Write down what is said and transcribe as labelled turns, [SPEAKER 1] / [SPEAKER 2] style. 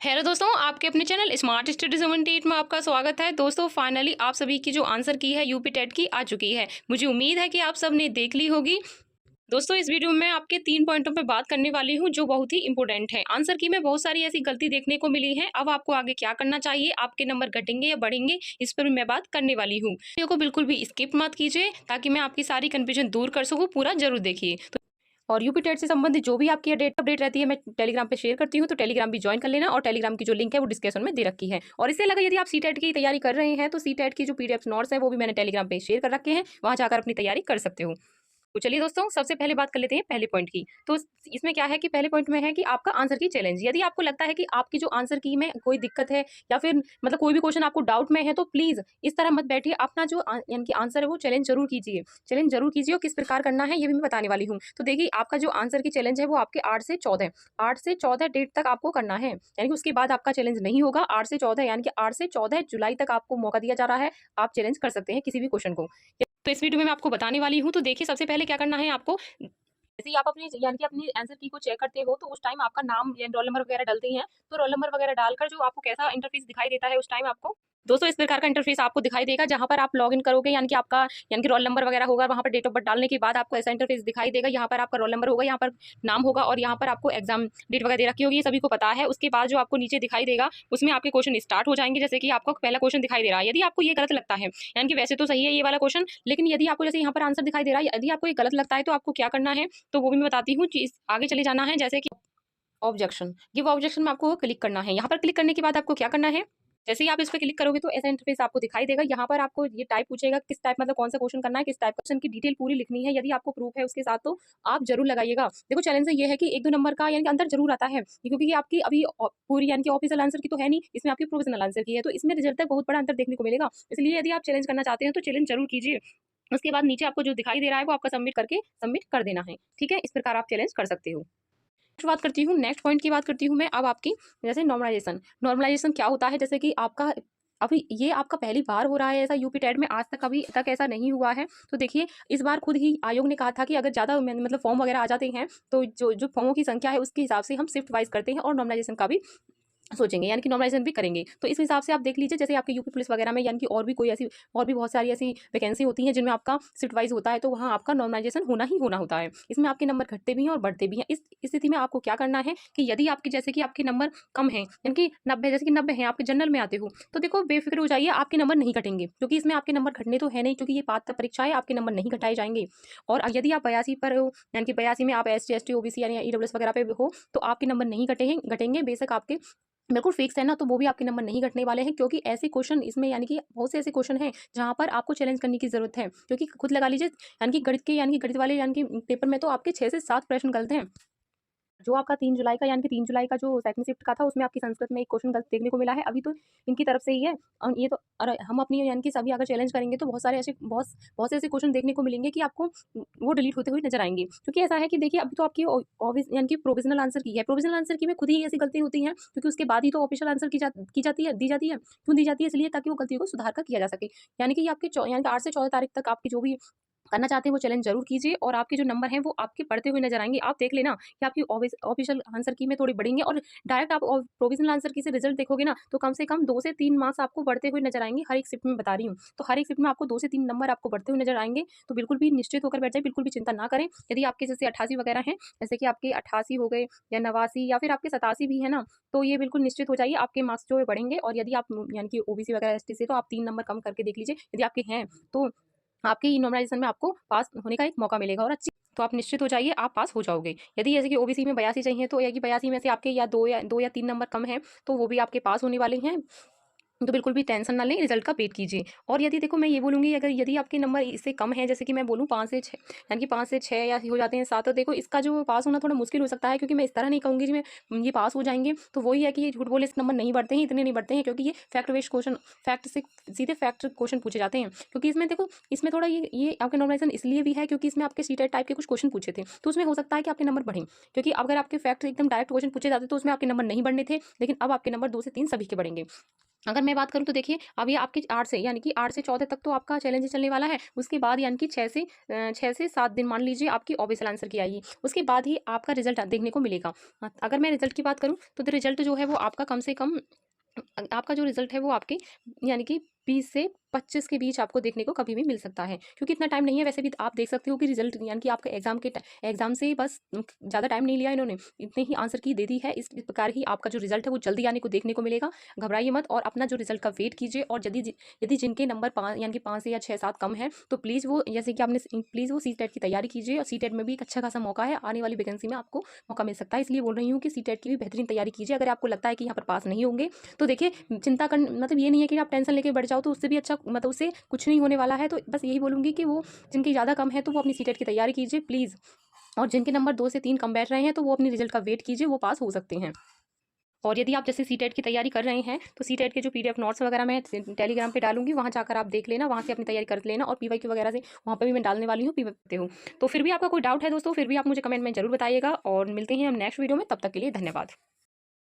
[SPEAKER 1] Hello दोस्तों, आपके अपने चैनल स्मार्ट स्टडी 78 में आपका स्वागत है। दोस्तों फाइनली आप सभी की जो आंसर की है यूपी टेट की आ चुकी है। मुझे उम्मीद है कि आप सब ने देख ली होगी। दोस्तों इस वीडियो में आपके 3 पॉइंटों पे बात करने वाली हूँ जो बहुत ही इंपॉर्टेंट है। आंसर की में बहुत सारी ऐसी गलती देखने को मिली है। अब आपको आगे क्या करना चाहिए, आपके नंबर घटेंगे या बढ़ेंगे, इस पर भी मैं बात करने वाली हूँ। वीडियो को बिल्कुल भी स्किप मत कीजिए ताकि मैं आपकी सारी कंफ्यूजन दूर कर सकूँ। पूरा जरूर देखिए। और यूपी टेट से संबंधित जो भी आपकी डेट अपडेट रहती है मैं टेलीग्राम पे शेयर करती हूँ, तो टेलीग्राम भी ज्वाइन कर लेना। और टेलीग्राम की जो लिंक है वो डिस्क्रिप्शन में दे रखी है। और इससे लगा यदि आप सी टेट की तैयारी कर रहे हैं तो सी टेट की जो पीडीएफ नोट्स है वो भी मैंने टेलीग्राम पे शेयर कर रखे हैं, वहां जाकर अपनी तैयारी कर सकते हो। तो चलिए दोस्तों सबसे पहले बात कर लेते हैं पहले पॉइंट की। तो इसमें क्या है कि पहले पॉइंट में है कि आपका आंसर की चैलेंज। यदि आपको लगता है कि आपकी जो आंसर की में कोई दिक्कत है या फिर मतलब कोई भी क्वेश्चन आपको डाउट में है तो प्लीज इस तरह मत बैठिए। अपना जो यानी कि आंसर है वो चैलेंज जरूर कीजिए। चैलेंज जरूर कीजिए और किस प्रकार करना है ये भी मैं बताने वाली हूँ। तो देखिए आपका जो आंसर की चैलेंज है वो आपके 8 से 14 डेट तक आपको करना है, यानी कि उसके बाद आपका चैलेंज नहीं होगा। 8 से 14 यानी कि 8 से 14 जुलाई तक आपको मौका दिया जा रहा है। आप चैलेंज कर सकते हैं किसी भी क्वेश्चन को। तो इस वीडियो में मैं आपको बताने वाली हूँ। तो देखिए सबसे पहले क्या करना है आपको, जैसे ही आप अपनी यानी कि अपनी आंसर की को चेक करते हो तो उस टाइम आपका नाम या रोल नंबर वगैरह डालते हैं। तो रोल नंबर वगैरह डालकर जो आपको कैसा इंटरफेस दिखाई देता है उस टाइम आपको दोस्तों इस प्रकार का इंटरफेस आपको दिखाई देगा, जहां पर आप लॉगिन करोगे यानी कि आपका यानी कि रोल नंबर वगैरह होगा। वहां पर डेट ऑफ बर्थ डालने के बाद आपको ऐसा इंटरफेस दिखाई देगा। यहाँ पर आपका रोल नंबर होगा, यहाँ पर नाम होगा और यहाँ पर आपको एग्जाम डेट वगैरह दे रखी होगी, ये सभी को पता है। उसके बाद जो आपको नीचे दिखाई देगा उसमें आपके क्वेश्चन स्टार्ट हो जाएंगे। जैसे कि आपको पहला क्वेश्चन दिखाई दे रहा है, यदि आपको ये गलत लगता है यानी कि वैसे तो सही है ये वाला क्वेश्चन, लेकिन यदि आपको जैसे यहाँ पर आंसर दिखाई दे रहा है, यदि आपको ये गलत लगता है तो आपको क्या करना है तो वो भी मैं बताती हूँ। आगे चले जाना है, जैसे कि ऑब्जेक्शन, गिव ऑब्जेक्शन में आपको क्लिक करना है। यहाँ पर क्लिक करने के बाद आपको क्या करना है, जैसे ही आप इस पे क्लिक करोगे तो ऐसा इंटरफेस आपको दिखाई देगा। यहाँ पर आपको ये टाइप पूछेगा किस टाइप मतलब कौन सा क्वेश्चन करना है, किस टाइप क्वेश्चन की डिटेल पूरी लिखनी है। यदि आपको प्रूफ है उसके साथ तो आप जरूर लगाइएगा। देखो चैलेंज से ये है कि 1-2 नंबर का यानी कि अंतर जरूर आता है, क्योंकि ये आपकी अभी पूरी यानी कि ऑफिशियल आंसर की तो है नहीं, इसमें आपकी प्रोविजनल आंसर की है। तो इसमें रिजल्ट तक बहुत बड़ा अंतर देखने को मिलेगा। इसलिए यदि आप चैलेंज करना चाहते हैं तो चैलेंज जरूर कीजिए। उसके बाद नीचे आपको जो दिखाई दे रहा है वो आपका सबमिट कर देना है। ठीक है, इस प्रकार आप चैलेंज कर सकते हो। बात करती हूँ नेक्स्ट पॉइंट की बात करती हूँ मैं अब आपकी, जैसे नॉर्मलाइजेशन। नॉर्मलाइजेशन क्या होता है, जैसे कि आपका अभी ये आपका पहली बार हो रहा है ऐसा यूपी टेट में, आज तक अभी तक ऐसा नहीं हुआ है। तो देखिए इस बार खुद ही आयोग ने कहा था कि अगर ज़्यादा मतलब फॉर्म वगैरह आ जाते हैं तो जो जो फॉर्मों की संख्या है उसके हिसाब से हम शिफ्ट वाइज करते हैं और नॉर्मलाइजेशन का भी सोचेंगे, यानी कि नॉर्मलाइजेशन भी करेंगे। तो इस हिसाब से आप देख लीजिए, जैसे आपके यूपी पुलिस वगैरह में यानी कि और भी कोई ऐसी और भी बहुत सारी ऐसी वैकेंसी होती हैं जिनमें आपका शिफ्ट वाइज होता है, तो वहाँ आपका नॉर्मलाइजेशन होना ही होना होता है। इसमें आपके नंबर घटते भी हैं और बढ़ते भी हैं। इस स्थिति में आपको क्या करना है कि यदि आपके जैसे कि आपके नंबर कम हैं यानी कि 90, जैसे कि 90 हैं, आपके जनरल में आते हो, तो देखो बेफिक्र हो जाइए, आपके नंबर नहीं घटेंगे, क्योंकि इसमें आपके नंबर घटने तो है नहीं, क्योंकि ये पात्र परीक्षा है, आपके नंबर नहीं घटाए जाएंगे। और यदि आप 82 पर हो यानी कि 82 में आप SC ST OBC यानी ईडब्ल्यूएस वगैरह पे हो तो आपके नंबर नहीं घटेंगे। बेशक आपके बिल्कुल फिक्स है ना, तो वो भी आपके नंबर नहीं घटने वाले हैं, क्योंकि ऐसे क्वेश्चन इसमें यानी कि बहुत से ऐसे क्वेश्चन हैं जहां पर आपको चैलेंज करने की जरूरत है। क्योंकि खुद लगा लीजिए यानी कि गणित वाले यानी कि पेपर में तो आपके 6 से 7 प्रश्न गलत हैं। जो आपका 3 जुलाई का यानी कि 3 जुलाई का जो सेकंड शिफ्ट का था उसमें आपकी संस्कृत में एक क्वेश्चन गलत देखने को मिला है। अभी तो इनकी तरफ से ही है। और ये तो और हम अपनी यानी कि सभी अगर चैलेंज करेंगे तो बहुत सारे ऐसे बहुत से ऐसे क्वेश्चन देखने को मिलेंगे कि आपको वो डिलीट होते हुए नजर आएंगे। क्योंकि ऐसा है कि देखिए अभी तो आपकी यानी कि प्रोविजनल आंसर की है, प्रोविजनल आंसर की में खुद ही ऐसी गलती होती है, क्योंकि उसके बाद ही तो ऑफिशियल आंसर की जाती है, दी जाती है। क्यों दी जाती है? इसलिए ताकि वो गलतियों को सुधार कर किया जा सके। यानी कि ये आपके यानी कि 8 से 14 तारीख तक आपकी जो भी करना चाहते हैं वो चैलेंज जरूर कीजिए, और आपके जो नंबर हैं वो आपके बढ़ते हुए नजर आएंगे। आप देख लेना कि आपकी ऑफिशियल आंसर की में थोड़ी बढ़ेंगे, और डायरेक्ट आप प्रोविजनल आंसर की से रिजल्ट देखोगे ना तो कम से कम 2 से 3 मार्क्स आपको बढ़ते हुए नजर आएंगे। हर एक शिफ्ट में बता रही हूँ, तो हर एक शिफ्ट में आपको 2 से 3 नंबर आपको बढ़ते हुए नजर आएंगे। तो बिल्कुल भी निश्चित होकर बैठ जाए, बिल्कुल भी चिंता ना करें। यदि आपके जैसे 88 वगैरह हैं, जैसे कि आपके 88 हो गए या 89 या फिर आपके 87 भी है ना, तो ये बिल्कुल निश्चित हो जाइए आपके मार्क्स जो है बढ़ेंगे। और यदि आप यानी कि ओबीसी वगैरह एसटी से तो आप 3 नंबर कम करके देख लीजिए, यदि आपके हैं तो आपके नॉर्मलाइजेशन में आपको पास होने का एक मौका मिलेगा, और अच्छी तो आप निश्चित हो जाइए आप पास हो जाओगे। यदि जैसे कि ओबीसी में 82 चाहिए तो या कि 82 में से आपके या 2 या 3 नंबर कम हैं तो वो भी आपके पास होने वाले हैं। तो बिल्कुल भी टेंशन ना लें, रिजल्ट का वेट कीजिए। और यदि देखो मैं ये बोलूँगी, अगर यदि आपके नंबर इससे कम है, जैसे कि मैं बोलूँ 5 से 6 यानी कि 5 से 6 या हो जाते हैं 7, तो देखो इसका जो पास होना थोड़ा मुश्किल हो सकता है, क्योंकि मैं इस तरह नहीं कहूँगी जी मैं ये पास हो जाएंगे। तो वही है कि ये झूठ बोले इस नंबर नहीं बढ़ते हैं, इतने नहीं बढ़ते हैं, क्योंकि ये फैक्ट बेस्ड क्वेश्चन, फैक्ट से सीधे फैक्ट क्वेश्चन पूछे जाते हैं। क्योंकि इसमें देखो इसमें थोड़ा ये आपके नॉर्मलाइजेशन इसलिए भी है क्योंकि इसमें आपके सीटेट टाइप के कुछ क्वेश्चन पूछे थे, तो उसमें हो सकता है कि आपके नंबर बढ़ें। क्योंकि अगर आपके फैक्ट एकदम डायरेक्ट क्वेश्चन पूछे जाते तो उसमें आपके नंबर नहीं बढ़ने थे, लेकिन अब आपके नंबर 2 से 3 सभी के बढ़ेंगे। अगर मैं बात करूँ तो देखिए अब ये आपके 8 से यानी कि 8 से 14 तक तो आपका चैलेंज चलने वाला है। उसके बाद यानी कि 6 से 7 दिन मान लीजिए आपकी ऑफिशियल आंसर की आएगी। उसके बाद ही आपका रिज़ल्ट देखने को मिलेगा। अगर मैं रिज़ल्ट की बात करूँ तो रिज़ल्ट जो है वो आपका कम से कम आपका जो रिज़ल्ट है वो आपके यानी कि 20 से 25 के बीच आपको देखने को कभी भी मिल सकता है। क्योंकि इतना टाइम नहीं है, वैसे भी आप देख सकते हो कि रिज़ल्ट यानी कि आपका एग्ज़ाम से बस ज़्यादा टाइम नहीं लिया इन्होंने, इतने ही आंसर की दे दी है। इस प्रकार ही आपका जो रिज़ल्ट है वो जल्दी आने को देखने को मिलेगा। घबराइए मत और अपना जो रिज़ल्ट का वेट कीजिए। और यदि जिनके नंबर 5 यानी कि 5 से या 6-7 कम है तो प्लीज़ वो जैसे कि आपने प्लीज़ वो सीटेट की तैयारी कीजिए। और सीटेट में भी एक अच्छा खासा मौका है, आने वाली वैकेंसी में आपको मौका मिल सकता है। इसलिए बोल रही हूँ कि सीटेट की भी बेहतरीन तैयारी कीजिए। अगर आपको लगता है कि यहाँ पर पास नहीं होंगे तो देखिए चिंता कर मतलब ये नहीं है कि आप टेंशन लेके बैठ जाओ, तो उससे भी अच्छा मतलब उससे कुछ नहीं होने वाला है। तो बस यही बोलूँगी कि वो जिनकी ज़्यादा कम है तो वो अपनी सीटेट की तैयारी कीजिए प्लीज़। और जिनके नंबर 2 से 3 कम बैठ रहे हैं तो वो अपने रिजल्ट का वेट कीजिए, वो पास हो सकते हैं। और यदि आप जैसे सीटेट की तैयारी कर रहे हैं तो सीटेट के जो पीडीएफ नोट्स वगैरह मैं टेलीग्राम पे डालूंगी, वहाँ जाकर आप देख लेना, वहाँ से अपनी तैयारी कर लेना। और पीवाईक्यू वगैरह से वहाँ पर भी मैं डालने वाली हूँ पीवाईक्यू हूँ। तो फिर भी आपका कोई डाउट है दोस्तों, फिर भी आप मुझे कमेंट में जरूर बताइएगा। और मिलते हैं हम नेक्स्ट वीडियो में, तब तक के लिए धन्यवाद।